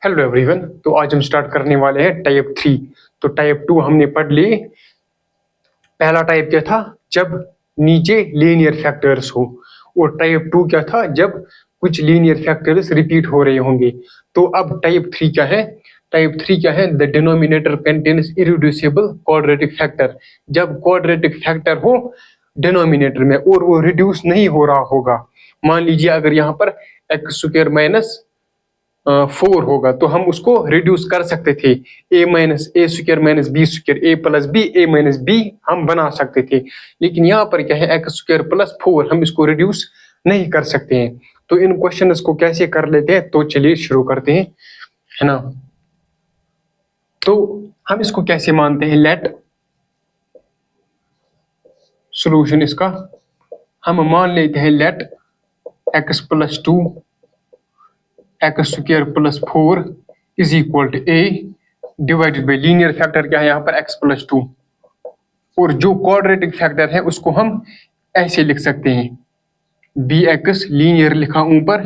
Hello everyone. तो आज हम स्टार्ट करने वाले हैं टाइप 3। तो टाइप 2 हमने पढ़ लिए। पहला टाइप क्या था? जब नीचे लीनियर फैक्टर्स हो। और टाइप 2 क्या था? जब कुछ लीनियर फैक्टर्स रिपीट हो रहे होंगे। तो अब टाइप 3 क्या है? टाइप 3 क्या है? The denominator contains irreducible quadratic factor. जब क्वाड्रेटिक फैक्टर हो डिनोमिनेटर में और वो रिड्यूस नहीं हो रहा होगा। मान लीजिए अगर यहाँ पर एक्स स्क्वायर माइनस 4 होगा तो हम उसको रिड्यूस कर सकते थे। ए माइनस ए स्क्वायर माइनस बी स्क्वायर, ए प्लस बी, ए माइनस बी हम बना सकते थे। लेकिन यहाँ पर क्या है? एक्स स्क्वायर प्लस 4, हम इसको रिड्यूस नहीं कर सकते हैं। तो इन क्वेश्चंस को कैसे कर लेते हैं? तो चलिए शुरू करते हैं, है ना। तो हम इसको कैसे मानते हैं? लेट सॉल्यूशन इसका हम मान लेते हैं let x plus 2 x square plus 4 is equal to A divided by linear factor क्या है यहाँ पर? X plus 2। और जो क्वाड्रेटिक फैक्टर है उसको हम ऐसे लिख सकते हैं, बी एक्स लीनियर लिखा ऊपर,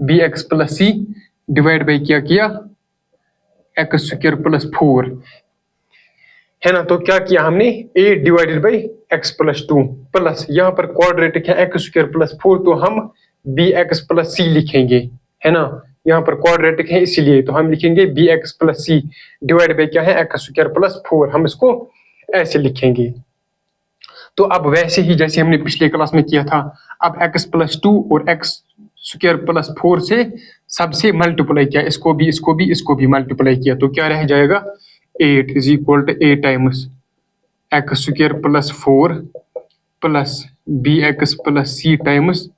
B x plus C divide by क्या किया? एक्स स्क्वायर प्लस 4, है ना। तो क्या किया हमने? a divided by x plus 2 plus यहाँ पर क्वाड्रेटिक है एक्स स्क्वायर प्लस 4, तो हम बी एक्स प्लस सी लिखेंगे, है ना। यहाँ पर क्वाड्रेटिक है इसीलिए तो हम लिखेंगे B x plus C divide by क्या है? X square plus 4। हम इसको ऐसे लिखेंगे। तो अब वैसे ही जैसे हमने पिछले क्लास में किया था, अब एक्स प्लस 2 और एक्स स्क्वायर प्लस 4 से सबसे मल्टीप्लाई किया, इसको भी इसको भी इसको भी मल्टीप्लाई किया, तो क्या रह जाएगा? 8 is equal to A times x square plus 4 plus B x plus C times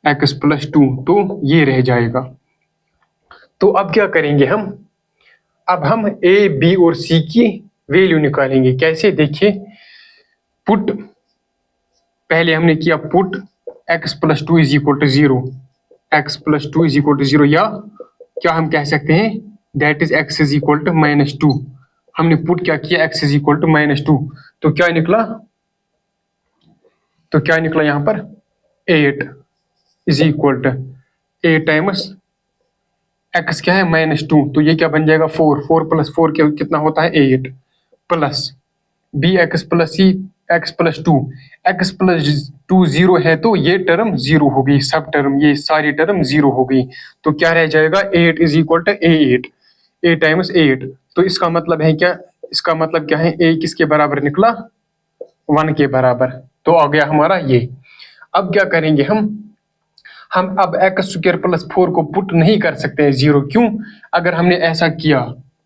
x plus 2, तो ये रह जाएगा। तो अब क्या करेंगे हम? अब हम ए बी और सी की वैल्यू निकालेंगे। कैसे? देखिए, पुट पहले हमने किया put x plus 2 is equal to 0, x plus 2 is equal to 0, या क्या हम कह सकते हैं? That is x is equal to -2। हमने पुट क्या किया? एक्स इज इक्वल टू -2, तो क्या निकला? तो क्या निकला यहाँ पर? 8 is equal to A times x क्या है? -2, तो ये क्या बन जाएगा? 4 प्लस 4 कितना होता है? 8 प्लस बी एक्स प्लस सी एक्स प्लस 2, एक्स प्लस 2 0 है तो ये टर्म 0 हो गई, सब टर्म ये सारी टर्म 0 हो गई। तो क्या रह जाएगा? 8 is equal to A times 8। तो इसका मतलब है क्या? इसका मतलब क्या है? ए किसके बराबर निकला? 1 के बराबर। तो आ गया हमारा ये। अब क्या करेंगे हम अब एक्स स्क्वायर प्लस 4 को पुट नहीं कर सकते हैं 0। क्यों? अगर हमने ऐसा किया,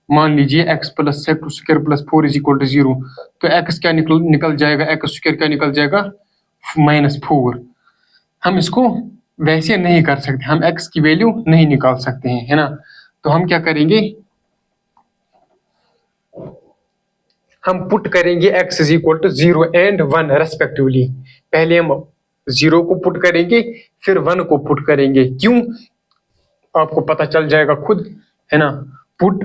मान लीजिए x plus square plus 4 is equal to 0, तो एक्स क्या निकल जाएगा? एक्स स्क्वायर क्या निकल जाएगा? -4। हम इसको वैसे नहीं कर सकते, हम एक्स की वैल्यू नहीं निकाल सकते हैं, है ना। तो हम क्या करेंगे? हम पुट करेंगे x is equal to 0 and 1 respectively. पहले हम 0 को पुट करेंगे, फिर 1 को पुट करेंगे। क्यों? आपको पता चल जाएगा खुद, है ना। Put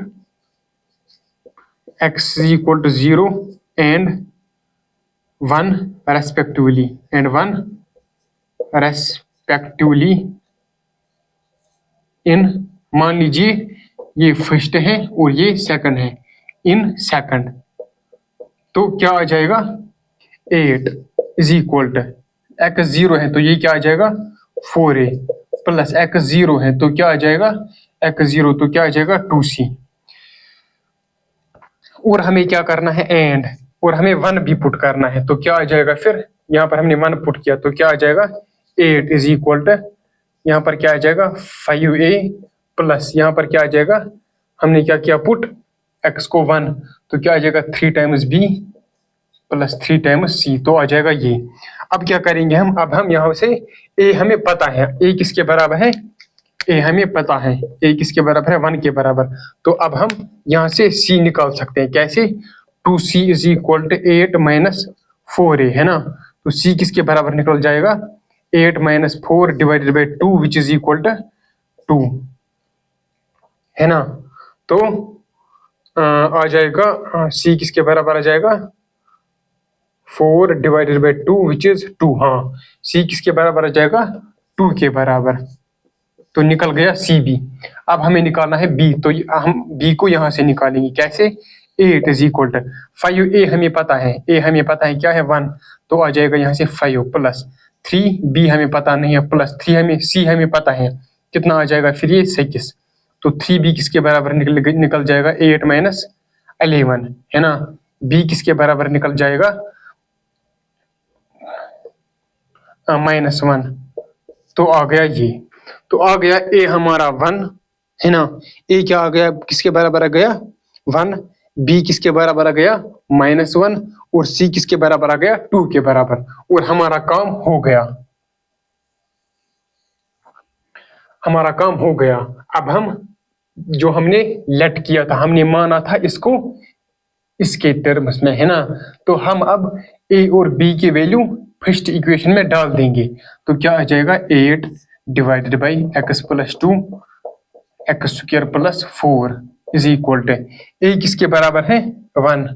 x is equal to 0 and 1 respectively in, मान लीजिए ये फर्स्ट है और ये सेकंड है, इन सेकंड। तो क्या आ जाएगा? 8 इज इक्वल टू एक्स 0 है तो ये क्या आ जाएगा? 4a प्लस एक्स 0 है तो क्या आ जाएगा? एक्स 0 तो क्या आ जाएगा? 2c। और हमें क्या करना है? एंड, और हमें 1 भी पुट करना है, तो क्या आ जाएगा फिर? यहाँ पर हमने 1 पुट किया तो क्या आ जाएगा? 8 इज इक्वल टू, यहाँ पर क्या आ जाएगा? 5a प्लस यहाँ पर क्या आ जाएगा? हमने क्या किया? पुट x को 1, तो क्या आ जाएगा? 3 times b plus 3 times c, तो आ जाएगा ये। अब क्या करेंगे हम? अब हम यहाँ से a हमें पता है, a किसके बराबर है? ए हमें पता है, ए किसके बराबर है? 1 के बराबर। तो अब हम यहाँ से c निकाल सकते हैं। कैसे? 2c is equal to 8 minus 4a, है ना। तो c किसके बराबर निकल जाएगा? 8 minus 4 divided by 2 which is equal to 2, है ना। तो आ जाएगा c किसके बराबर आ जाएगा? 4 डिवाइडेड बाई 2 विच इज 2। हाँ, c किसके बराबर आ जाएगा? 2 के बराबर। तो निकल गया सी बी। अब हमें निकालना है बी, तो हम बी को यहाँ से निकालेंगे कैसे, 8 इज इक्वल टू 5 ए हमें पता है, ए हमें पता है क्या है 1, तो आ जाएगा यहाँ से 5 प्लस 3 बी हमें पता नहीं है, प्लस 3 हमें सी हमें पता है कितना आ जाएगा फिर ये 6, तो 3 बी किसके बराबर निकल जाएगा 8 माइनस 11 है ना। बी किसके बराबर निकल जाएगा -1, तो आ गया ये, तो आ गया ए हमारा 1 है ना, ए क्या आ गया किसके बराबर आ गया 1, बी किसके बराबर आ गया -1 और सी किसके बराबर आ गया 2 के बराबर, और हमारा काम हो गया, हमारा काम हो गया। अब हम जो हमने लेट किया था, हमने माना था इसको इसके टर्म्स में है ना, तो हम अब ए और बी की वैल्यू फर्स्ट इक्वेशन में डाल देंगे, तो क्या आ जाएगा 8 divided by x plus 2 x square plus 4 is equal to A किसके बराबर है 1,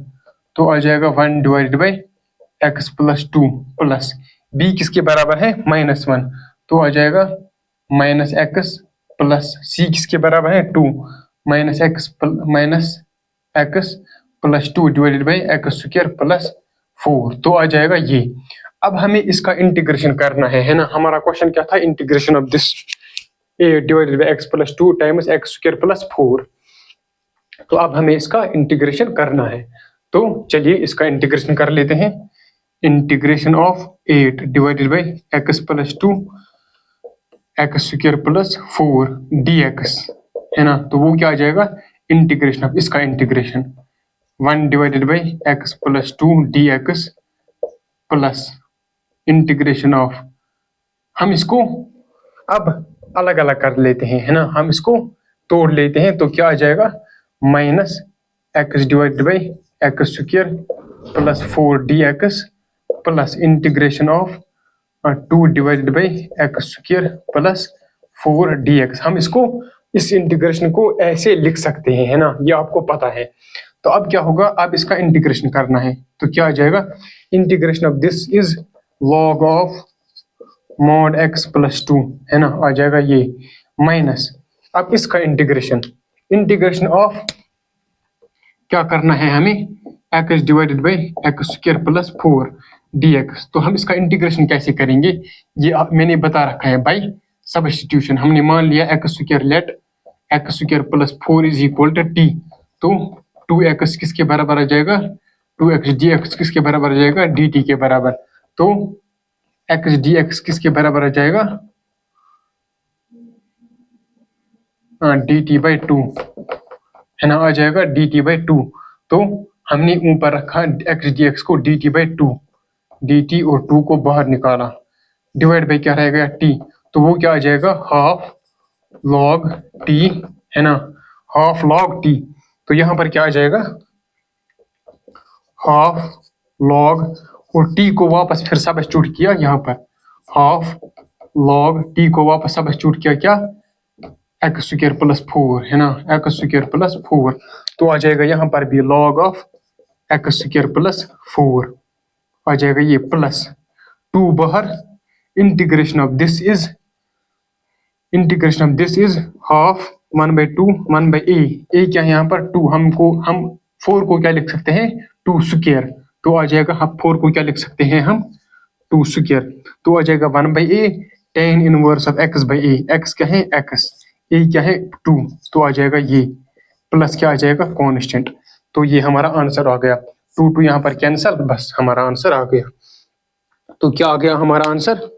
तो आ जाएगा 1 divided by x plus 2 plus B किसके बराबर है -1, तो आ जाएगा -x प्लस सी किसके बराबर है 2 -x plus 2 divided by x square plus 4, तो आ जाएगा ये। अब हमें इसका इंटीग्रेशन करना है ना, हमारा क्वेश्चन क्या था, integration of this a divided by x plus 2 times x square plus 4, तो अब हमें इसका इंटीग्रेशन करना है, तो चलिए इसका इंटीग्रेशन कर लेते हैं। Integration of 8 divided by x plus 2 x square plus 4 dx है ना, तो वो क्या आ जाएगा इंटीग्रेशन ऑफ इसका integration 1 divided by x plus 2 dx plus integration of, हम इसको अब अलग अलग कर लेते हैं है ना, हम इसको तोड़ लेते हैं, तो क्या आ जाएगा -x divided by x square plus 4 dx plus integration of 2 divided by x square plus 4 dx। हम इसको इस इंटीग्रेशन को ऐसे लिख सकते हैं है ना, ये आपको पता है। तो अब क्या होगा, अब इसका इंटीग्रेशन करना है, तो क्या आ जाएगा integration of this is log of mod x plus 2 है ना, आ जाएगा ये माइनस, अब इसका इंटीग्रेशन, इंटीग्रेशन ऑफ क्या करना है हमें x divided by x square plus 4 dx, तो हम इसका इंटीग्रेशन कैसे करेंगे, ये मैंने बता रखा है बाई सब्स्टिट्यूशन। हमने मान लिया x square let x square plus 4 is equal to t, तो 2x किसके बराबर आ जाएगा 2x dx किसके बराबर आ जाएगा dt के बराबर, तो x dx किसके बराबर आ जाएगा dt बाई 2 है ना, आ जाएगा dt बाई 2, तो हमने ऊपर रखा x dx को dt बाई 2, dt और 2 को बाहर निकाला, डिवाइड बाई क्या रहेगा t, तो वो क्या आ जाएगा हाफ लॉग t है ना, हाफ लॉग t, तो यहाँ पर क्या आ जाएगा हाफ लॉग, और t को वापस फिर सब्स्टिट्यूट किया यहाँ पर, हाफ लॉग t को वापस सब्स्टिट्यूट किया क्या एक्स स्क्वायर प्लस 4 है ना, एक्स स्क्वायर प्लस 4, तो आ जाएगा यहाँ पर भी log of x square plus 4 आ जाएगा ये प्लस 2 बाहर, integration of this is half 1/2 1/a, a क्या है यहाँ पर 2, हम 4 को क्या लिख सकते हैं 2 स्क्वायर, तो आ जाएगा हम 4 को क्या लिख सकते हैं हम 2 स्क्वायर, तो आ जाएगा 1/a tan inverse of x by a, x क्या है x, a क्या है 2, तो आ जाएगा ये प्लस क्या आ जाएगा कांस्टेंट, तो ये हमारा आंसर आ गया, 2 यहाँ पर कैंसल, बस हमारा आंसर आ गया। तो क्या आ गया हमारा answer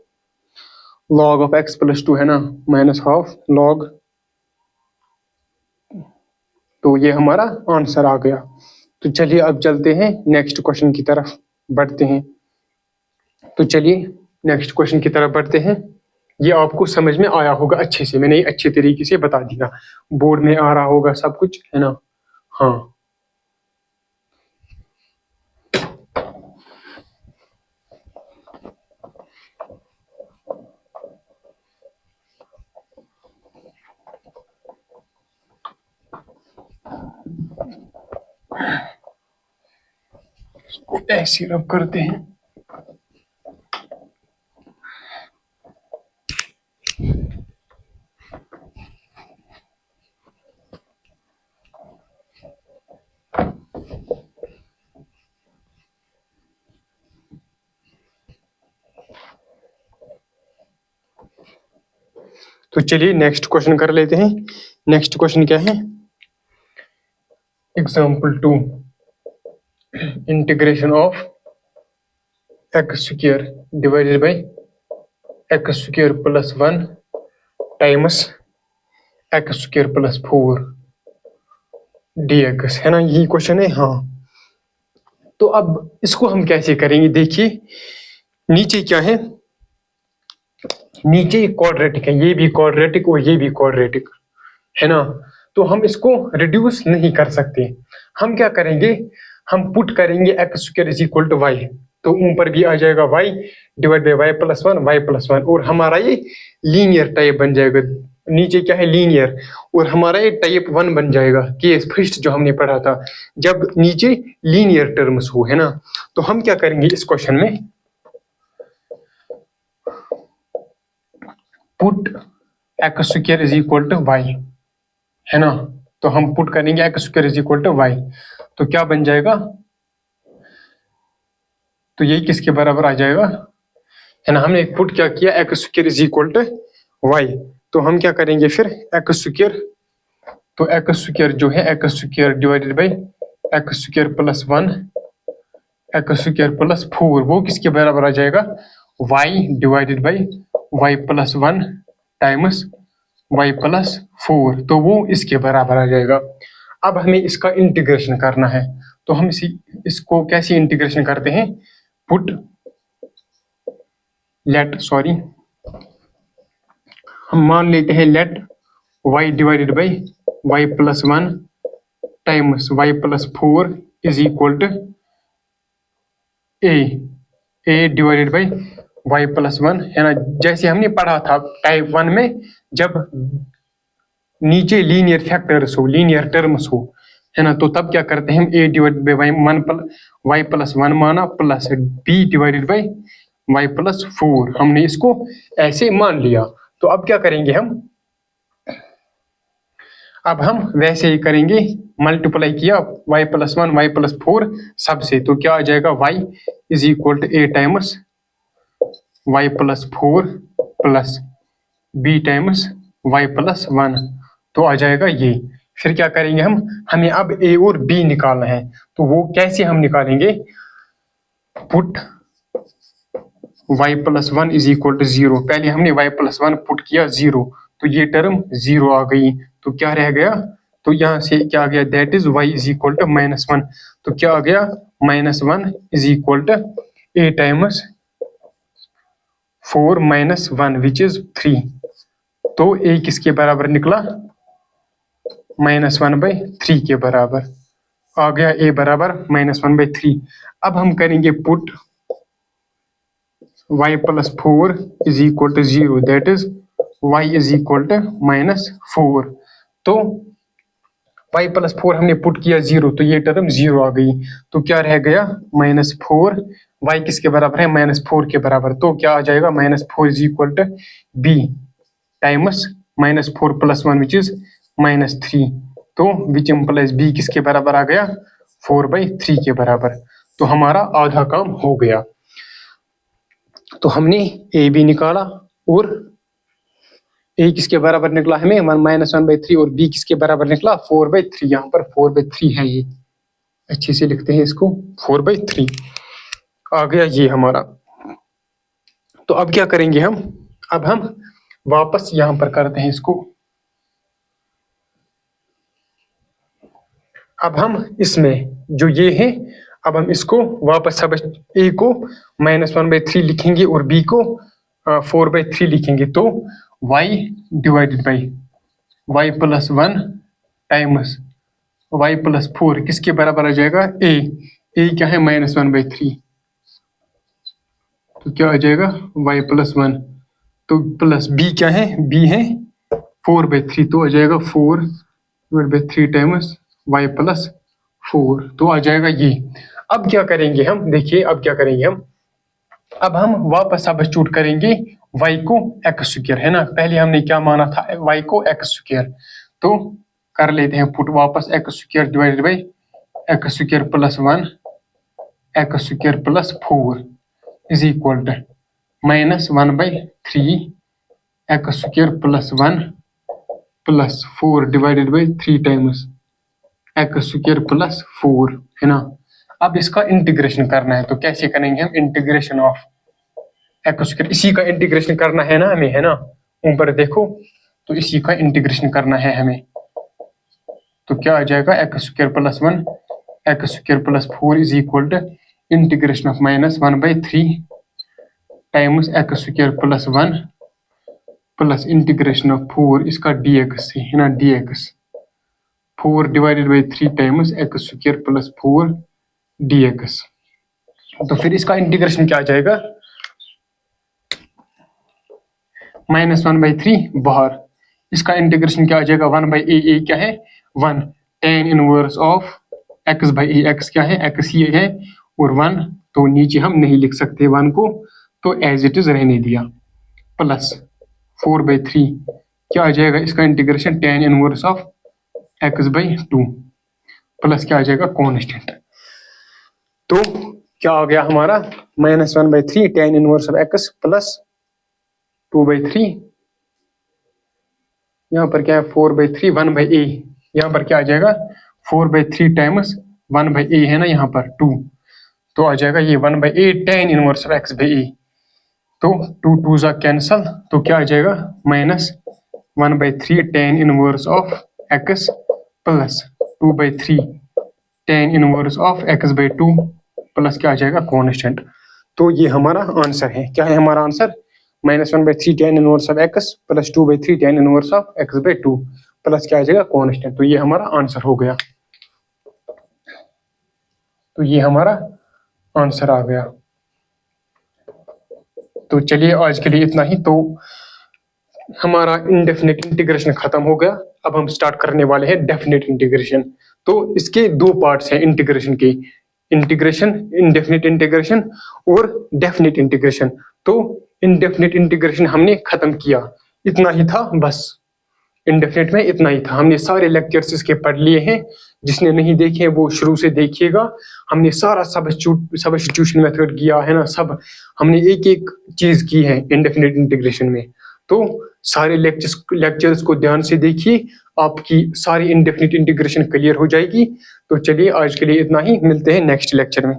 log of x plus 2 है ना माइनस हाफ log, तो ये हमारा आंसर आ गया। तो चलिए अब चलते हैं नेक्स्ट क्वेश्चन की तरफ बढ़ते हैं, तो चलिए नेक्स्ट क्वेश्चन की तरफ बढ़ते हैं। ये आपको समझ में आया होगा अच्छे से, मैंने अच्छे तरीके से बता दिया, बोर्ड में आ रहा होगा सब कुछ है ना, हाँ। इसको ऐसे रब करते हैं, तो चलिए नेक्स्ट क्वेश्चन कर लेते हैं। नेक्स्ट क्वेश्चन क्या है? Example 2, integration of x square divided by x square plus 1 times x square plus 4 dx, है ना, यही क्वेश्चन है। हाँ, तो अब इसको हम कैसे करेंगे? देखिए नीचे क्या है, नीचे क्वाड्रेटिक है, ये भी क्वाड्रेटिक और ये भी क्वाड्रेटिक, है ना। तो हम इसको रिड्यूस नहीं कर सकते। हम क्या करेंगे, हम पुट करेंगे x square is equal to y, तो ऊपर भी आ जाएगा y divide by y plus 1, y plus 1, और हमारा ये लीनियर टाइप बन जाएगा। नीचे क्या है? लीनियर, और हमारा ये टाइप 1 बन जाएगा, केस फर्स्ट जो हमने पढ़ा था, जब नीचे लीनियर टर्म्स हो, है ना। तो हम क्या करेंगे इस क्वेश्चन में, put x square is equal to y, है ना। तो हम पुट करेंगे x square is equal to y, तो क्या बन जाएगा? तो यही किसके बराबर आ जाएगा, है ना। हमने पुट क्या किया, x square is equal to y, तो हम क्या करेंगे फिर एक्स स्क्वायर, तो एक्स स्क्वायर जो है x square divided by x square plus 1 x square plus 4, वो किसके बराबर आ जाएगा? Y divided by y plus 1 times y plus 4, तो वो इसके बराबर आ जाएगा। अब हमें इसका इंटीग्रेशन करना है, तो हम इसको कैसे इंटीग्रेशन करते हैं? पुट लेट, सॉरी, हम मान लेते हैं let y divided by y plus 1 times y plus 4 is equal to A divided by y plus 1, है ना। जैसे हमने पढ़ा था टाइप 1 में, जब नीचे लीनियर फैक्टर्स हो, लीनियर टर्म्स हो, है ना, तो तब क्या करते हैं हम a divided by y plus 1 माना plus b divided by y plus 4, हमने इसको ऐसे मान लिया। तो अब क्या करेंगे हम, अब हम वैसे ही करेंगे, मल्टीप्लाई किया y प्लस 1 वाई प्लस 4 सबसे, तो क्या आ जाएगा y is equal to a times y plus 4 plus b times y plus 1, तो आ जाएगा ये। फिर क्या करेंगे हम, हमें अब a और b निकालना है, तो वो कैसे हम निकालेंगे? Put y plus 1 is equal to 0, पहले हमने y प्लस 1 पुट किया 0, तो ये टर्म 0 आ गई, तो क्या रह गया? तो यहाँ से क्या आ गया? That is y is equal to -1, तो क्या आ गया? -1 is equal to a times 4 - 1 which is 3, तो a किसके बराबर निकला? -1/3 के बराबर आ गया, a बराबर -1/3। अब हम करेंगे put y plus 4 is equal to 0, that is y is equal to -4, तो y प्लस 4 हमने पुट किया 0, तो ये टर्म 0 आ गई, तो क्या रह गया? -4, y किसके बराबर है? -4 के बराबर, तो क्या आ जाएगा? -4 is equal to b times -4 plus 1 which is -3, तो विच इम्प्लाइज b किसके बराबर आ गया? 4/3 के बराबर, तो हमारा आधा काम हो गया। तो हमने a भी निकाला, और a किसके बराबर निकला हमें? -1/3, और b किसके बराबर निकला? 4/3, यहाँ पर 4/3 है, ये अच्छे से लिखते हैं इसको, 4/3 आ गया ये हमारा। तो अब क्या करेंगे हम, अब हम वापस यहाँ पर करते हैं इसको, अब हम इसमें जो ये है, अब हम इसको वापस सब a को -1/3 लिखेंगे और b को 4/3 लिखेंगे, तो y divided by y plus 1 times y plus 4 किसके बराबर आ जाएगा? a क्या है? -1/3, तो क्या आ जाएगा? y प्लस 1, तो प्लस b क्या है? b है 4/3, तो आ जाएगा 4/3 टाइम्स y प्लस 4, तो आ जाएगा ये। अब क्या करेंगे हम, देखिए अब क्या करेंगे हम, अब हम वापस सब्स्टिट्यूट करेंगे y को एक्स स्क्वायर, है ना। पहले हमने क्या माना था? y को एक्स स्क्वायर, तो कर लेते हैं पुट वापस x square divided by x square plus 1 x square plus 4 is equal to -1/3 x square plus 1 plus 4 divided by 3 times x square plus 4, है ना। अब इसका इंटीग्रेशन करना है, तो कैसे करेंगे हम इंटीग्रेशन ऑफ एक्स स्क्वायर, इसी का इंटीग्रेशन करना है ना हमें, है ना। ऊपर देखो, तो इसी का इंटीग्रेशन करना है हमें। तो क्या आ जाएगा, x square plus 1 x square plus 4 is equal to integration of -1/3 times x square plus 1 plus integration of 4 इसका dx से, है ना, dx 4 divided by 3 times x square plus 4 dx। तो फिर इसका इंटीग्रेशन क्या आ जाएगा, -1/3 बाहर, इसका इंटीग्रेशन क्या आ जाएगा, 1/a क्या है 1 tan inverse of x/a, x क्या है x ये है और 1, तो नीचे हम नहीं लिख सकते 1 को, तो एज इट इज रहने दिया, प्लस 4/3 क्या आ जाएगा इसका integration tan inverse of x/2 plus क्या आ जाएगा कॉन्स्टेंट। तो क्या आ गया हमारा -1/3 tan inverse of x plus 2/3, यहाँ पर क्या है 4/3 1/a, यहाँ पर क्या आ जाएगा 4/3 टाइम्स 1/a है ना, यहाँ पर 2, तो आ जाएगा ये 1/a tan inverse of x/a, तो 2 2 जा कैंसल, तो क्या आ जाएगा -1/3 tan inverse of x plus 2/3 tan inverse of x/2 plus क्या आ जाएगा कॉन्स्टेंट। तो ये हमारा आंसर है, क्या है हमारा answer, -1/3 tan inverse of x plus 2/3 tan inverse of x/2 plus क्या आ जाएगा कॉन्स्टेंट। तो ये हमारा आंसर हो गया, तो ये हमारा आंसर आ गया। तो चलिए आज के लिए इतना ही। तो हमारा इंडेफिनिट इंटीग्रेशन खत्म हो गया, अब हम स्टार्ट करने वाले हैं डेफिनेट इंटीग्रेशन। तो इसके दो पार्ट्स हैं इंटीग्रेशन के, इंटीग्रेशन इंडेफिनिट इंटीग्रेशन और डेफिनेट इंटीग्रेशन। तो इंडेफिनिट इंटीग्रेशन हमने खत्म किया, इतना ही था बस, इंडेफिनिट में इतना ही था। हमने सारे लेक्चर्स इसके पढ़ लिए हैं, जिसने नहीं देखे वो शुरू से देखिएगा। हमने सारा सब्स्टिट्यूशन मेथड किया है ना, सब हमने एक एक चीज की है इंडेफिनिट इंटीग्रेशन में। तो सारे लेक्चर्स को ध्यान से देखिए, आपकी सारी इंडेफिनिट इंटीग्रेशन क्लियर हो जाएगी। तो चलिए आज के लिए इतना ही, मिलते हैं नेक्स्ट लेक्चर में।